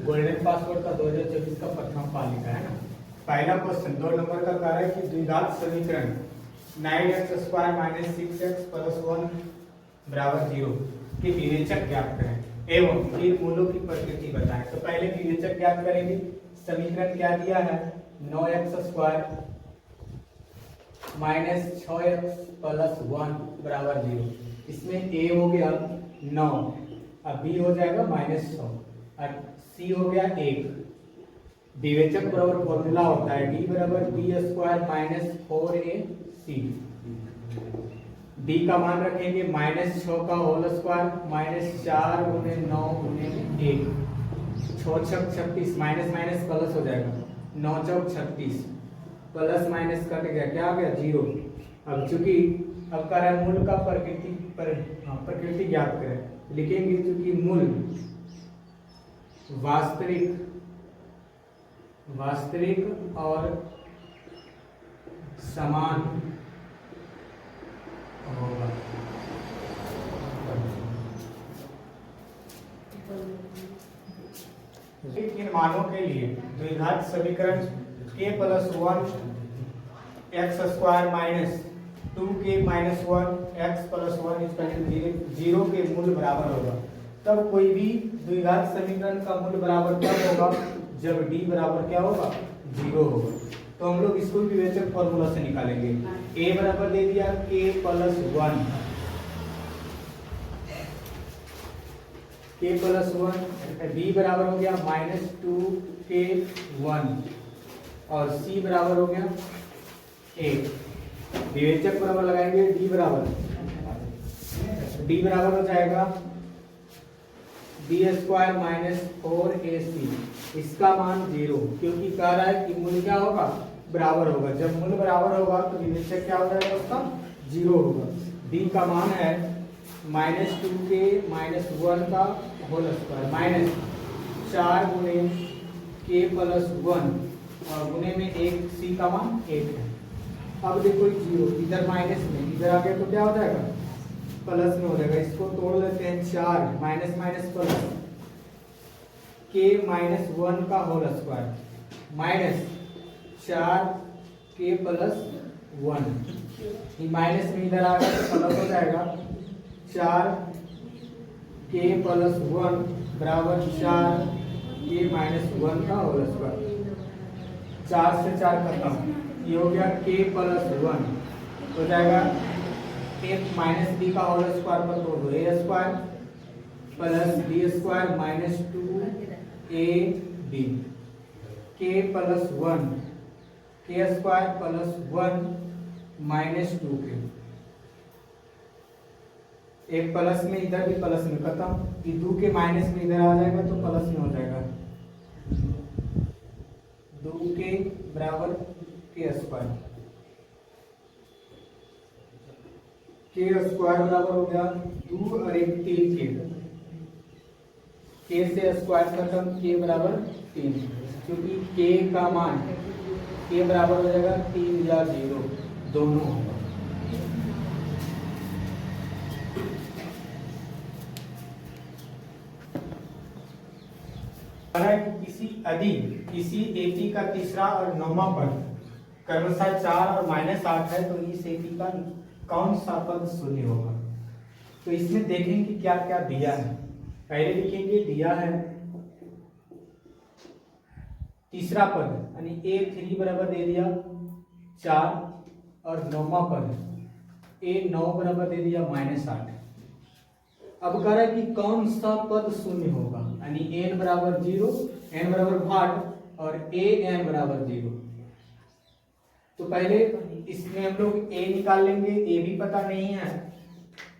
Golden password का 2024 का प्रथम पालिका है ना। पहला क्वेश्चन 2 नंबर का कार्य कि द्विघात समीकरण 9x² - 6x + 1 = 0 के विवेचक ज्ञात करें एवं फिर मूलों की प्रकृति बताएं। तो पहले विवेचक ज्ञात करेंगे। समीकरण क्या दिया है, 9x² - 6x + 1 = 0। इसमें a हो गया 9, अब b हो जाएगा -6 और c हो गया 1। विवेचक बराबर फॉर्मूला होता है d बराबर b² - 4ac। d का मान रखेंगे -6 का होल स्क्वायर -4 × 9 × 1, 6 छक 36, माइनस माइनस प्लस हो जाएगा, 9 चौक 36, प्लस माइनस कट गया, क्या आ गया 0। अब चूंकि अब कह रहा है मूल का प्रकृति ज्ञात करें, लिखेंगे चूंकि मूल वास्तविक और समान होगा। इन मानों के लिए द्विघात समीकरण k + 1 x² - 2k - 1 x + 1 = 0 के मूल बराबर होगा। तब कोई भी द्विघात समीकरण का मूल बराबर कब होगा, जब d बराबर क्या होगा 0 होगा। तो हम लोग इसको विवेचक फॉर्मूला से निकालेंगे। a बराबर दे दिया k + 1, k + 1, b बराबर हो गया -2k1 और c बराबर हो गया 1। विवेचक बराबर लगाएंगे, d बराबर हो जाएगा b² - 4ac। इसका मान 0, क्योंकि कह रहा है कि मूल क्या होगा बराबर होगा। जब मूल बराबर होगा तो विवेचक क्या हो जाएगा उसका 0 होगा। d का मान है -2k - 1 का होल स्क्वायर -4 × k + 1 और गुणे में 1, c का मान 1 है। अब देखो 0 इधर माइनस में, इधर आ गया तो क्या हो जाएगा प्लस में हो जाएगा। इसको तोड़ लेते हैं, 4 माइनस माइनस प्लस k - 1 का होल स्क्वायर -4k + 1, ये माइनस में इधर आ गया तो प्लस हो जाएगा 4k + 1 = 4k - 1 का होल स्क्वायर। 4 से 4 खत्म, ये हो गया k + 1 हो जाएगा a - b का होल स्क्वायर पर तोड़ दो, a² + b² - 2ab k + 1 k² + 1 -2k। एक प्लस में इधर भी प्लस में खत्म, ये 2k माइनस में इधर आ जाएगा तो प्लस में हो जाएगा 2k बराबर k²। k² बराबर हो गया 2 और 1 3k, k से स्क्वायर खत्म, k बराबर 3, क्योंकि k का मान k बराबर हो जाएगा 3 या 0 दोनों होगा। किसी एपी का तीसरा और नौवां पद क्रमशः 4 और -8 है, तो इस एपी का कौन सा पद शून्य होगा। तो इसमें देखेंगे क्या क्या दिया है। पहले लिखेंगे दिया है तीसरा पद यानी a3 बराबर दे दिया 4 और नौवां पद a9 बराबर दे दिया -8। अब कह रहा है कि कौन सा पद शून्य होगा, यानी n बराबर 0, n बराबर 8 और an बराबर 0। तो पहले इसमें हम लोग a निकाल लेंगे, a भी पता नहीं है,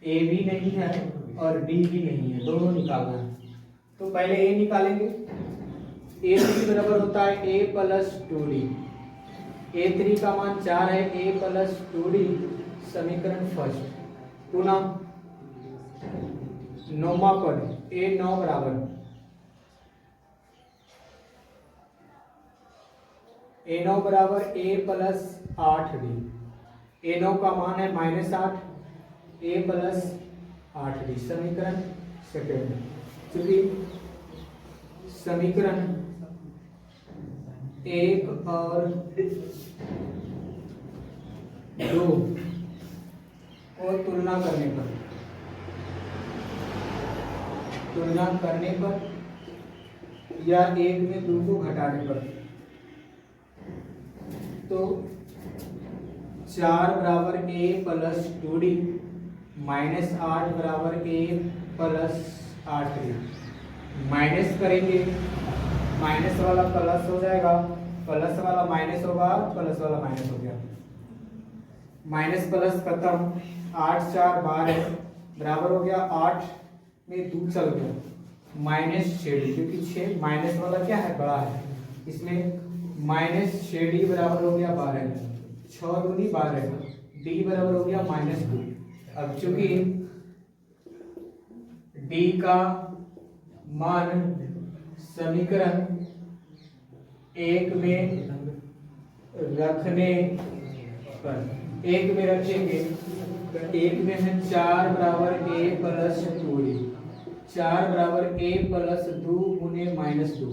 a भी नहीं है और d भी नहीं है, दोनों निकालना है। तो पहले a निकालेंगे, a3 बराबर होता है a + 2d, a3 का मान 4 है, a + 2d समीकरण फर्स्ट। पुनः नौवां पद a9 बराबर A9 बराबर A प्लस 8D। A9 का मान है -8, A प्लस 8D। समीकरण सेकेंड, चूंकि समीकरण 1 और 2 को तुलना करने पर या 1 में 2 को घटाने पर, तो 4 बराबर A प्लस 2D -8 बराबर A प्लस 8D। माइनस करेंगे, माइनस वाला प्लस हो जाएगा, प्लस वाला माइनस होगा, प्लस वाला माइनस हो गया, माइनस प्लस खत्म। 8 4 12 बराबर हो गया 8 में 2 चल गया, -6D, क्योंकि 6 माइनस वाला क्या है, बड़ा है, इसमें -6D बराबर हो गया 12, 6 दूनी 12, D बराबर हो गया -2। अब चूंकि D का मान समीकरण 1 में रखने पर, 1 में रखेंगे तो 1 में है 4 बराबर A प्लस 2D, 4 बराबर A प्लस 2 गुने -2,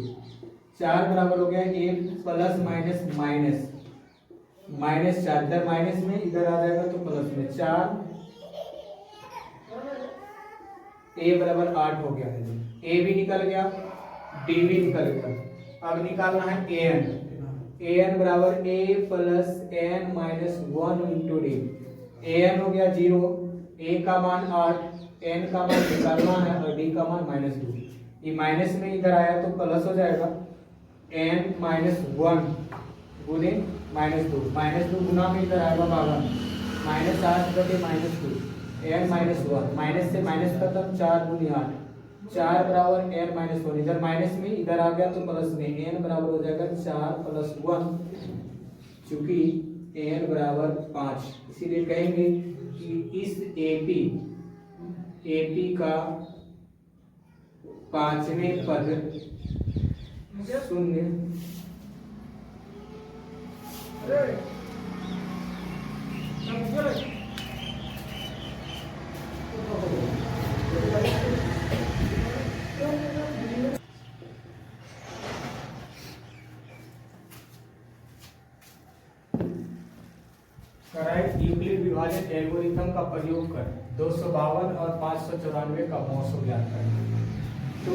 4 बराबर हो गया A प्लस माइनस -4, इधर माइनस में इधर आ जाएगा तो प्लस में, 4 A बराबर 8 हो गया है, A भी निकल गया, D भी निकल गया। अब निकालना है an बराबर A plus n minus 1 into D. an हो गया 0, A का मान 8, n का मान निकालना है और D का मान -2। ये माइनस में इधर आया तो प्लस हो जाएगा, n माइनस 1 गुने -2, -2 गुना में इधर आएगा भागन, -8 बटे -2, n -1, माइनस से माइनस खत्म, 4 गुनी 8, 4 बराबर n -1, इधर माइनस में इधर आ गया तो प्लस में, n बराबर हो जाएगा 4 प्लस 1, चूंकि n बराबर 5, इसीलिए कहेंगे कि इस AP का पांचवें पद शून्य यूक्लिड विभाजन एल्गोरिथम का प्रयोग कर 252 और 594 का मौसम ज्ञात करें। तो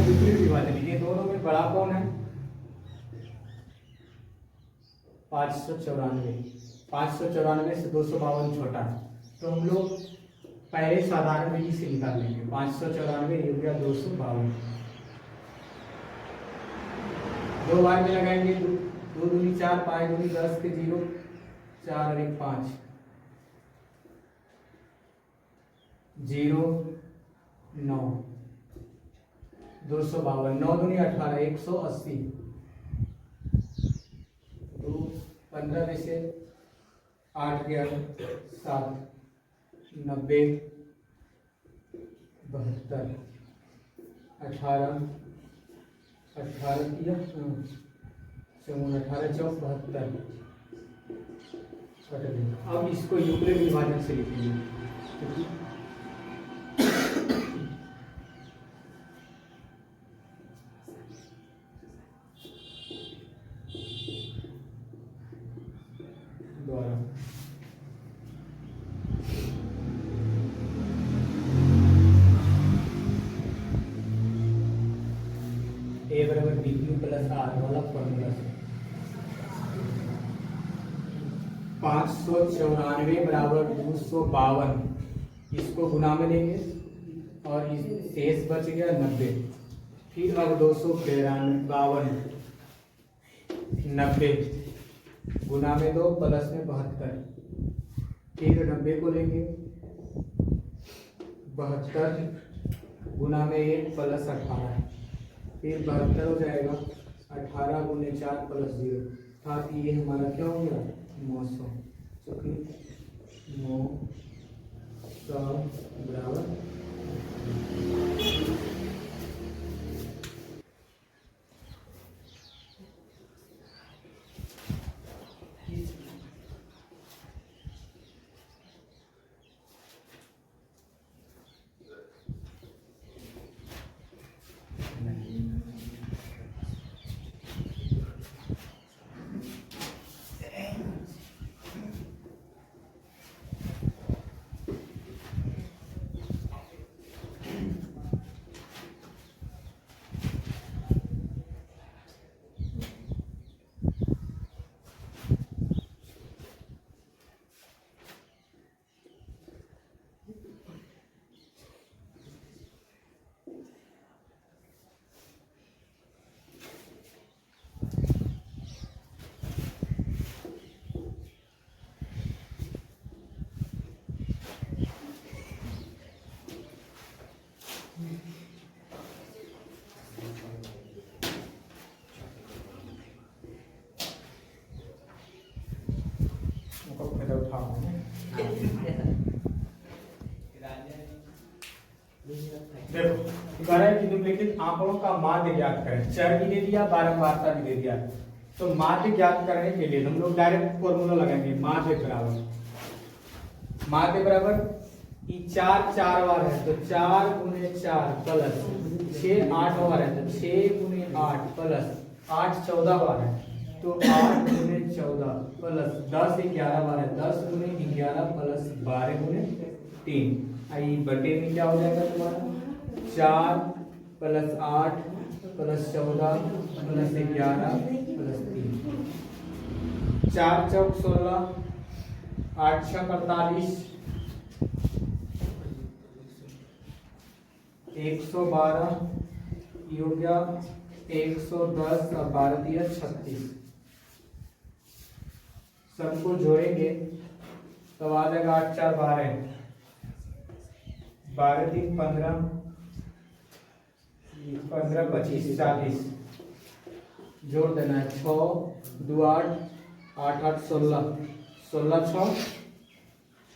यूक्लिड विभाजन, ये दोनों में बड़ा कौन है, 594 से 252 छोटा है, तो हम लोग पहले साधारण विधि से निकाल लेंगे। 594 हो गया 252, 2 बार में लगाएंगे, 2 दूनी 4, 5 दूनी 10 के 0, 4 और 1 5, 0 9, 252, 9 दूनी 18, 180, तो 15 में से 8 गया 7, 90, 72, 18 किया 18 चौक 72। अब इसको यूक्लिड विभाजन से लिखेंगे, द्वारा A बराबर BQ प्लस R वाला फॉर्मूला से 594 बराबर 252, इसको गुना में लेंगे और इस शेष बच गया 90, फिर अब 252 90 गुना में 2 प्लस में 72, फिर 90 को लेंगे 72 गुना में 1 प्लस 18, फिर 72 हो जाएगा 18 गुने 4 प्लस 0, अर्थात ये हमारा क्या हो गया 900, क्योंकि 900 बराबर देखो कह रहा है कि निम्नलिखित आंकड़ों का माध्य ज्ञात करें। चर भी दे दिया, बारंबारता भी दे दिया। तो माध्य ज्ञात करने के लिए हम लोग डायरेक्ट फॉर्मूला लगाएंगे। माध्य बराबर ये 4 4 बार है तो 4 गुने 4 प्लस 6 8 बार है तो 6 गुने 8 प्लस 8 14 बार है तो 8 गुने 14 प्लस 10 11 बार है 10 गुने 11 प्लस 12 गुने 3। आई बटे में क्या हो जाएगा तुम्हारा 4 प्लस 8 प्लस 14 प्लस 11 प्लस 3। 4 चौक 16, 8 छक 48, 112 हो गया 110 और 12 दिया 36। सबको जोड़ेंगे तो आ जाएगा 8 4 12, 12 3 15, 15 25 40। जोड़ देना है 6 2 8 8 8 16, 16 6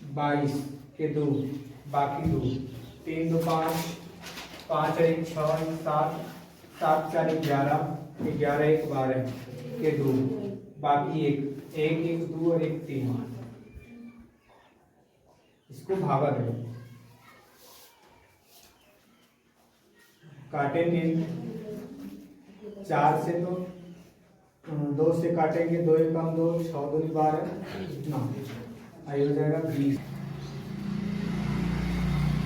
22 के 2 बाकी 2 3 2 5 5 1 6 7 7 4 11 11 1 12 के 2 बाकी 1 1 1 2 और 1 3। इसको भागा दो काटेंगे 4 से तो 2 से काटेंगे 2 1 कम 2 6 2 12 ना आई हो जाएगा 20।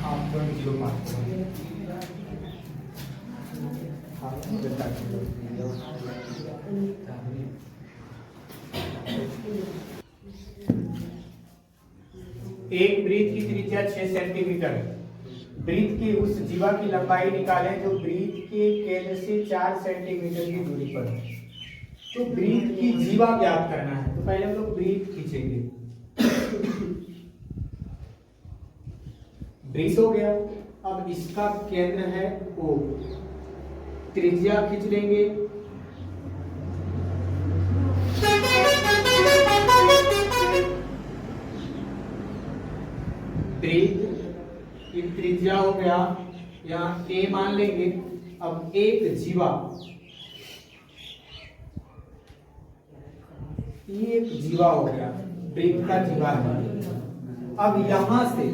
आप 0.05 एक वृत्त की त्रिज्या 6 सेंटीमीटर। वृत्त की उस जीवा की लंबाई निकालें जो वृत्त के केंद्र से 4 सेंटीमीटर की दूरी पर है। तो वृत्त की जीवा ज्ञात करना है तो पहले हम लोग वृत्त खींचेंगे। वृत्त हो गया, अब इसका केंद्र है O, त्रिज्या खींच लेंगे। वृत्त की त्रिज्या हो गया, यहाँ A मान लेंगे। अब एक जीवा, ये एक जीवा हो गया, वृत्त का जीवा है। अब यहां से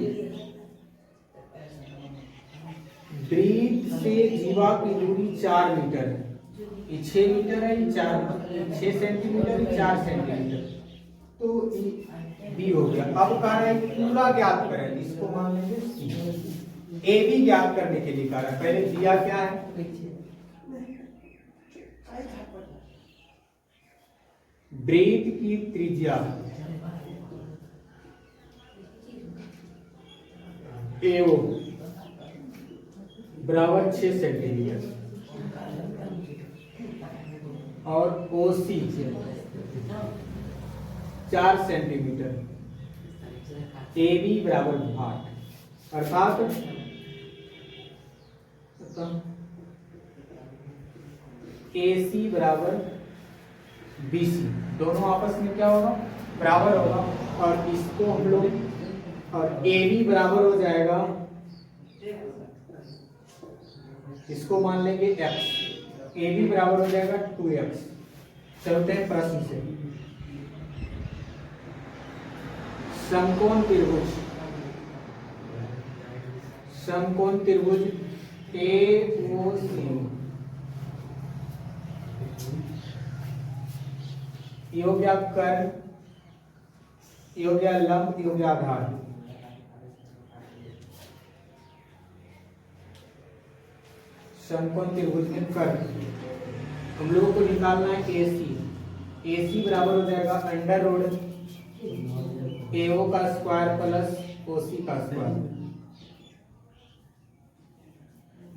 वृत्त से जीवा की दूरी 4 मीटर है। ये 6 मीटर है, ये 6 सेंटीमीटर, ये 4 सेंटीमीटर। तो बी हो गया। अब कह रहा है पूरा ज्ञात करें, इसको मान लेंगे सी। ए बी ज्ञात करने के लिए कह रहा है। पहले दिया क्या है वृत्त की त्रिज्या एओ बराबर 6 सेंटीमीटर और ओसी 4 सेंटीमीटर, ए बी बराबर 8 अर्थात ए सी बराबर बी सी, दोनों आपस में क्या होगा बराबर होगा। और इसको हम लोग और ए बी बराबर हो जाएगा, इसको मान लेंगे x, ए बी बराबर हो जाएगा 2x। चलते हैं प्रश्न से। समकोण त्रिभुज, समकोण त्रिभुज AOC ये हो गया कर्ण, ये हो गया लंब, ये हो गया आधार। समकोण त्रिभुज में कर्ण हम लोगों को निकालना है AC। AC बराबर हो जाएगा अंडर रूट AO का स्क्वायर प्लस OC का स्क्वायर।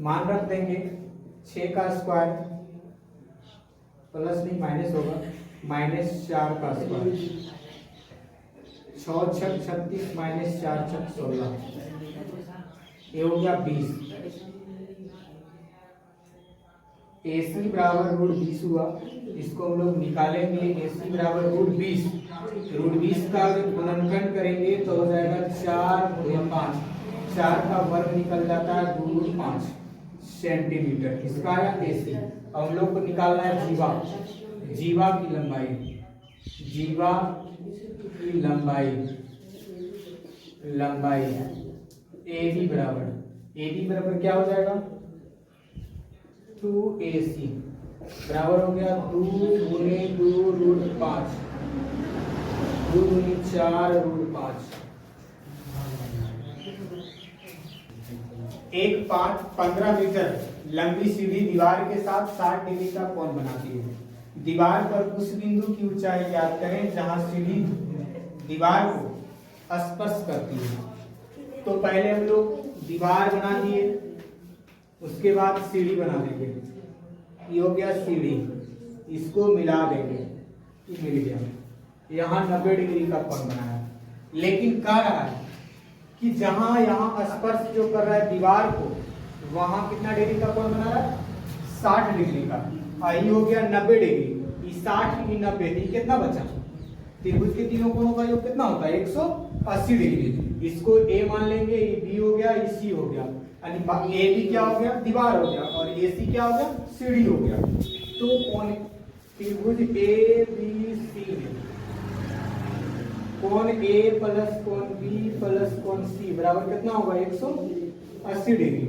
मान रख देंगे 6 का स्क्वायर प्लस नहीं माइनस होगा -4 का स्क्वायर, 6 छक 36 -4 छक 16, ये हो गया 20। AC बराबर √20 हुआ, इसको हम लोग निकालेंगे। AC बराबर √20, √20 का गुणनखंड करेंगे तो हो जाएगा 4 × 5, 4 का वर्ग निकल जाता है 2 × 5 सेंटीमीटर। किसका आया? AC। अब हम लोग को निकालना है जीवा, जीवा की लंबाई, जीवा की लंबाई AB बराबर क्या हो जाएगा? 2AC बराबर हो गया 2 × 2 √5, 2 × 4 √5। एक 15 मीटर लंबी सीढ़ी दीवार के साथ 60 डिग्री का कोण बनाती है। दीवार पर उस बिंदु की ऊंचाई ज्ञात करें जहां सीढ़ी दीवार को स्पर्श करती है। तो पहले हम लोग दीवार बना दिए, उसके बाद सीढ़ी बना देंगे। ये हो गया सीढ़ी, इसको मिला देंगे, ये मिल गया। यहाँ 90 डिग्री का कोण बनाया, लेकिन कह रहा है कि जहां यहाँ स्पर्श जो कर रहा है दीवार को, वहां कितना डिग्री का कोण बना रहा है? 60 डिग्री का। ये हो गया 90 डिग्री, 60 × 90, कितना बचा? त्रिभुज के तीनों कोणों का योग कितना होता है? 180 डिग्री। इसको A मान लेंगे, ये B हो गया, ये C हो गया, यानी AB क्या हो गया? दीवार हो गया, और AC क्या हो गया? सीढ़ी हो गया। तो कोण त्रिभुज ABC में कोण A प्लस कोण B प्लस कोण C बराबर कितना होगा? 180 डिग्री।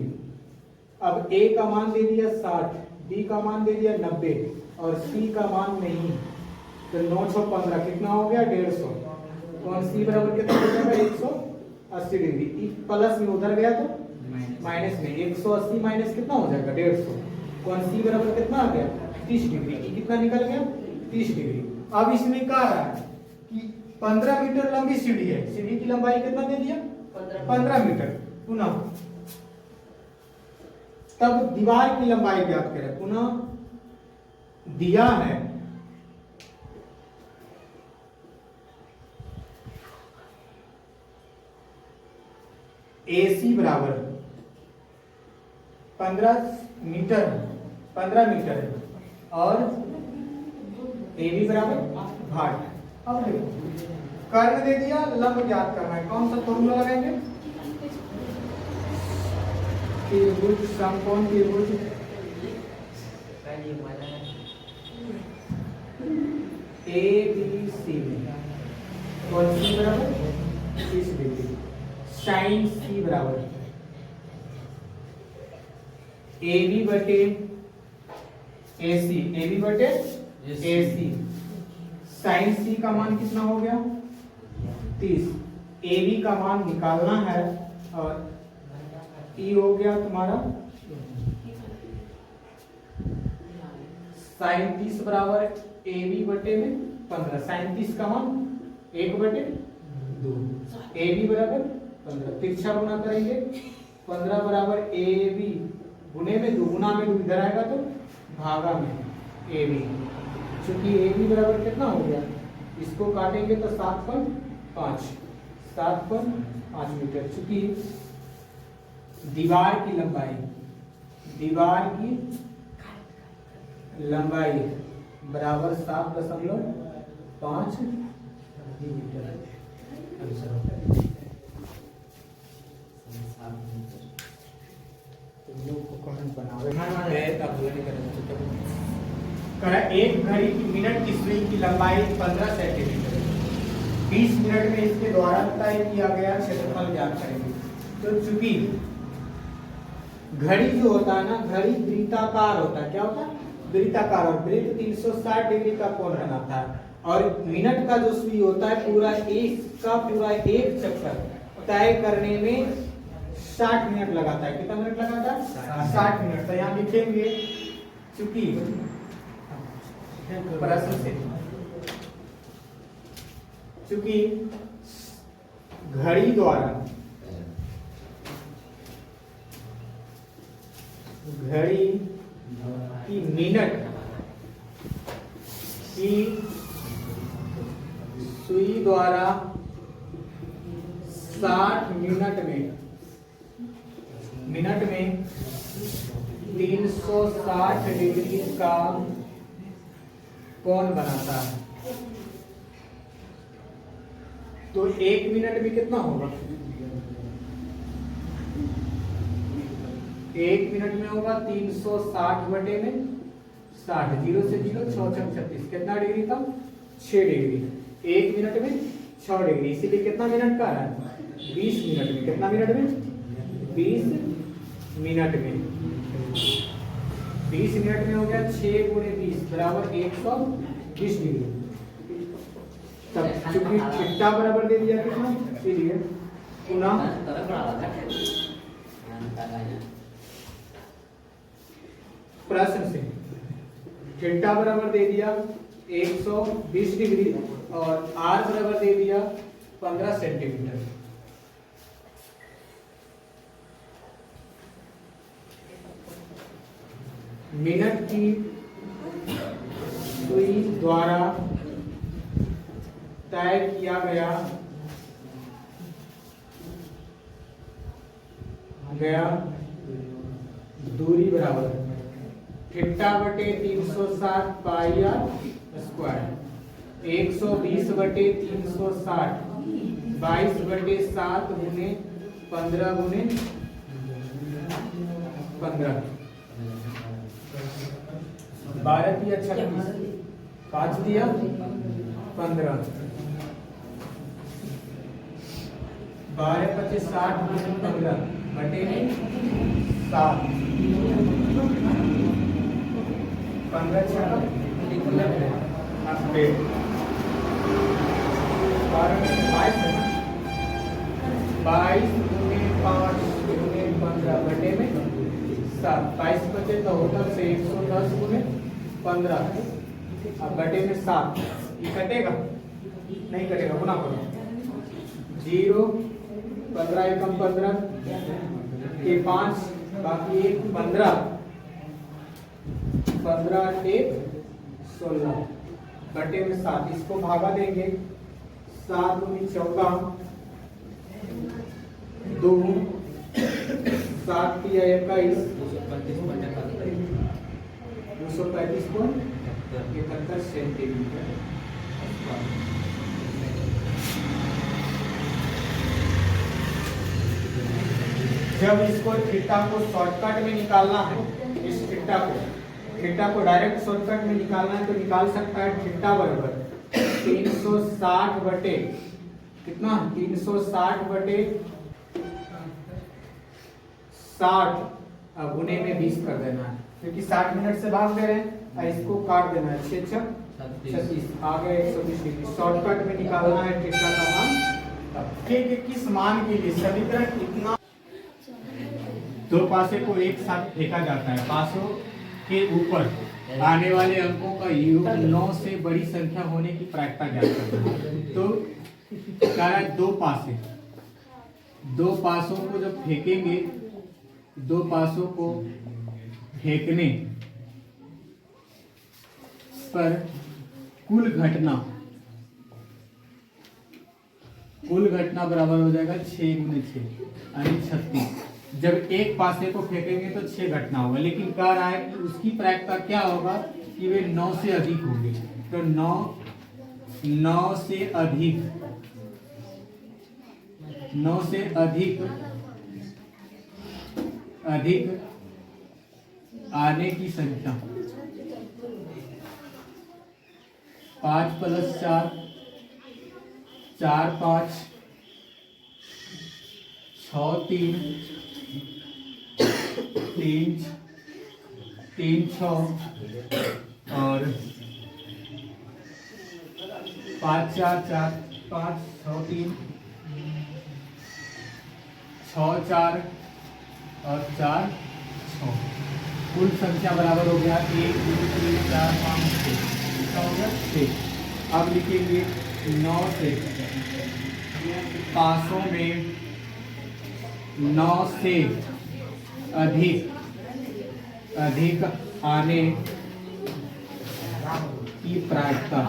अब A का मान दे दिया 60, B का मान दे दिया 90 और C का मान नहीं, तो 915 कितना हो गया? 150। कोण C बराबर कितना हो जाएगा? 180 डिग्री। प्लस में उधर गया तो माइनस में, 180 माइनस कितना हो जाएगा? 150। कोण C बराबर कितना आ गया? 30 डिग्री। कितना निकल गया? 30 डिग्री। अब इसमें कह रहा है कि 15 मीटर लंबी सीढ़ी है, सीढ़ी की लंबाई कितना दे दिया? 15 मीटर। पुनः तब दीवार की लंबाई ज्ञात करें। पुनः दिया है AC बराबर 15 मीटर है और AB बराबर 60। अब देखो कर्ण दे दिया, लंब ज्ञात करना है। कौन सा फॉर्मूला लगाएंगे? त्रिभुज समकोण त्रिभुज ABC में कौन सी बराबर? 30 डिग्री। साइन C बराबर AB बटे AC। साइन C का मान कितना हो गया? 30। AB का मान निकालना है और E हो गया तुम्हारा साइन 30 बराबर AB बटे में 15। साइन 30 का मान 1/2। AB बराबर 15, तिरछा गुना करेंगे 15 बराबर AB गुने में 2, गुना में 2 इधर आएगा तो भागा में AB। चूंकि AB बराबर कितना हो गया? इसको काटेंगे तो 7.5 मीटर। चूंकि दीवार की लंबाई बराबर 7.5 मीटर आंसर होता है। एक घड़ी की मिनट की सुई की लंबाई 15 सेंटीमीटर है। 20 मिनट में इसके द्वारा तय किया गया क्षेत्रफल ज्ञात करेंगे। तो चूंकि घड़ी जो होता है ना, घड़ी वृत्ताकार होता है। क्या होता है? वृत्ताकार। और वृत्त 360 डिग्री का कोण बनाता है, और मिनट का जो सुई होता है पूरा एक चक्कर तय करने में 60 मिनट लगाता है। कितना मिनट लगाता है? 60 मिनट। तो यहाँ लिखेंगे चूंकि प्रश्न से चूंकि घड़ी की मिनट की सुई द्वारा 60 मिनट में 360 डिग्री का कोण बनाता है। तो 1 मिनट में कितना होगा? 1 मिनट में होगा 360 बटे में 60, 0 से 0, 6 छक 36, कितना डिग्री था? 6 डिग्री। 1 मिनट में 6 डिग्री, इसीलिए कितना मिनट का आ रहा है? 20 मिनट में। कितना मिनट में? 20 मिनट में। 20 मिनट में हो गया 6 गुणे 20 बराबर 120 डिग्री। तब चूंकि थीटा बराबर दे दिया कितना, इसीलिए पुनः प्रश्न से थीटा बराबर दे दिया 120 डिग्री और आर बराबर दे दिया 15 सेंटीमीटर। मिनट की सुई द्वारा तय किया गया दूरी बराबर थीटा बटे 360 पाई आर स्क्वायर। 120 बटे 360 22 बटे 7 गुने 15 गुने 15, 12 दिया 36, 5 दिया 15, 12 पचे 60 गुने 15 बटे 7, 15 छः 22 गुने 5 गुने 15 बटे में 7, 22 बचे तो होता से 110 गुने 15, अब बटे में 7, ये कटेगा? नहीं कटेगा, गुना करो। 0, 15 एकम 15 के 5 बाकी 1 15, 15 1 16 बटे में 7, इसको भागा देंगे 7 दूनी 14, 2 7 तिया 21, 235.71 सेंटीमीटर। जब इसको थीटा को शॉर्टकट में निकालना है, इस थीटा को डायरेक्ट शॉर्टकट में निकालना है तो निकाल सकता है थीटा बराबर 360 बटे कितना? 360 बटे 60 गुने में 20 कर देना है, क्योंकि 60 मिनट से भाग दे रहे हैं। इसको काट देना है 6 छक 36, आ गया 120 डिग्री। शॉर्टकट में निकालना है थीटा का मान। किस मान के लिए समीकरण इतना? दो पासे को एक साथ फेंका जाता है, पासों के ऊपर आने वाले अंकों का योग 9 से बड़ी संख्या होने की प्रायिकता ज्ञात करना है। तो क्या है, दो पासों को जब फेंकेंगे, दो पासों को फेंकने पर कुल घटना बराबर हो जाएगा 6 गुने 6 यानी 36। जब एक पासे को फेंकेंगे तो 6 घटना होगा, लेकिन कह रहा है कि उसकी प्रायिकता क्या होगा कि वे 9 से अधिक होंगे। तो 9 से अधिक आने की संख्या 5 + 4 4 5 6 3 6 और 5 4 4 5 6 3 6 4 और 4 6, कुल संख्या बराबर हो गया 1 2 3 4 5 6। अब लिखेंगे 9 से पासों में 9 से अधिक आने की प्रायिकता,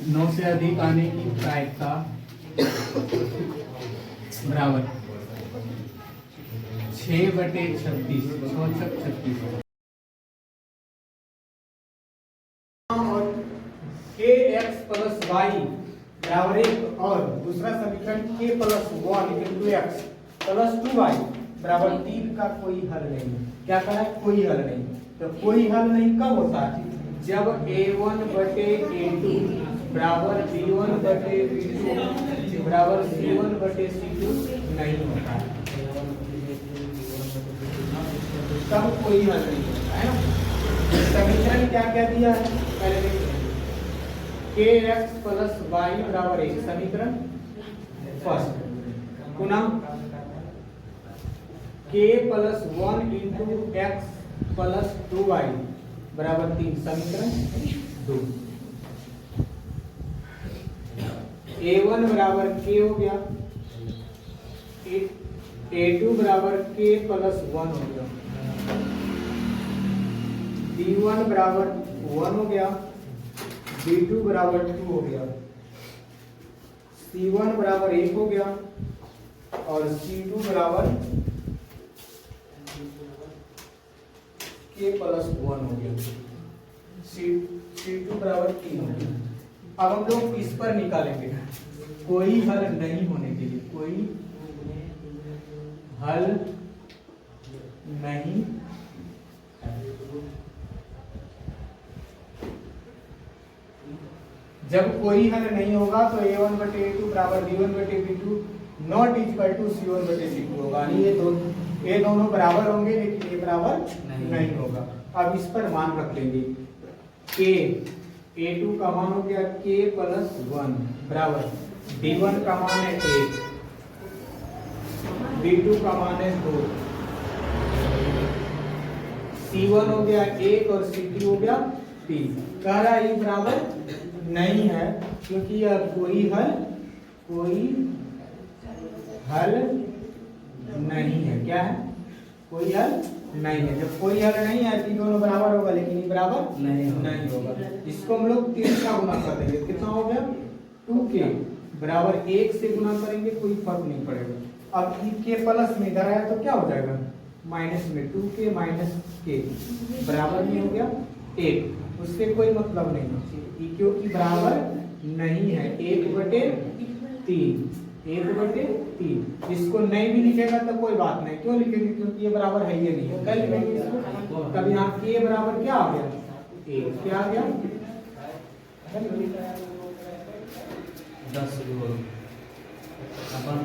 9 से अधिक आने की प्रायिकता बराबर 6/36 36 और के एक्स प्लस वाई बराबर 1 और दूसरा समीकरण के plus 1 into x plus 2y बराबर 3 का कोई हल नहीं। क्या कहा है? कोई हल नहीं। तो कोई हल नहीं कब होता है? जब a1/a2 बराबर b1/b2 बराबर c1/c2 नहीं होता है, तब कोई हल नहीं होता है ना। समीकरण क्या क्या दिया है पहले देखते हैं। के एक्स प्लस वाई बराबर 1 समीकरण फर्स्ट, पुनः के plus 1 into x plus 2y बराबर 3 समीकरण 2। a1 बराबर k हो गया, a2 बराबर k प्लस 1 हो गया, b1 बराबर 1 हो गया, b2 बराबर 2 हो गया, c1 बराबर 1 हो गया और c2 बराबर k प्लस 1 हो गया, c2 बराबर 3 हो गया। अब हम लोग इस पर निकालेंगे कोई हल नहीं होने के लिए, कोई हल नहीं जब कोई हल नहीं होगा तो a1/a2 बराबर b1/b2 not equal to c1/c2 होगा। ये दोनों बराबर होंगे लेकिन ये बराबर नहीं होगा। अब इस पर मान रख लेंगे k a2 का मान हो गया k प्लस 1 बराबर b1 का मान है 1, b2 का मान है 2, c1 हो गया 1 और c2 हो गया 3। कह रहा है ये बराबर नहीं है क्योंकि यह कोई हल नहीं है। क्या है? कोई हल नहीं है। जब कोई हल नहीं है तो दोनों बराबर होगा लेकिन ये बराबर नहीं होगा। इसको हम लोग 3 का गुना कर देंगे, कितना हो गया 2k बराबर 1 से गुना करेंगे, कोई फर्क नहीं पड़ेगा। अब k प्लस में इधर आया तो क्या हो जाएगा माइनस में 2k माइनस k बराबर में हो गया 1, उससे कोई मतलब नहीं क्योंकि बराबर नहीं है 1/3 1/3। इसको नहीं भी लिखेगा तो कोई बात नहीं, क्यों लिखेंगे क्योंकि ये बराबर है ये नहीं है। क्या लिखेंगे इसको? कभी यहाँ k बराबर क्या आ गया 1, क्या आ गया 10 अपन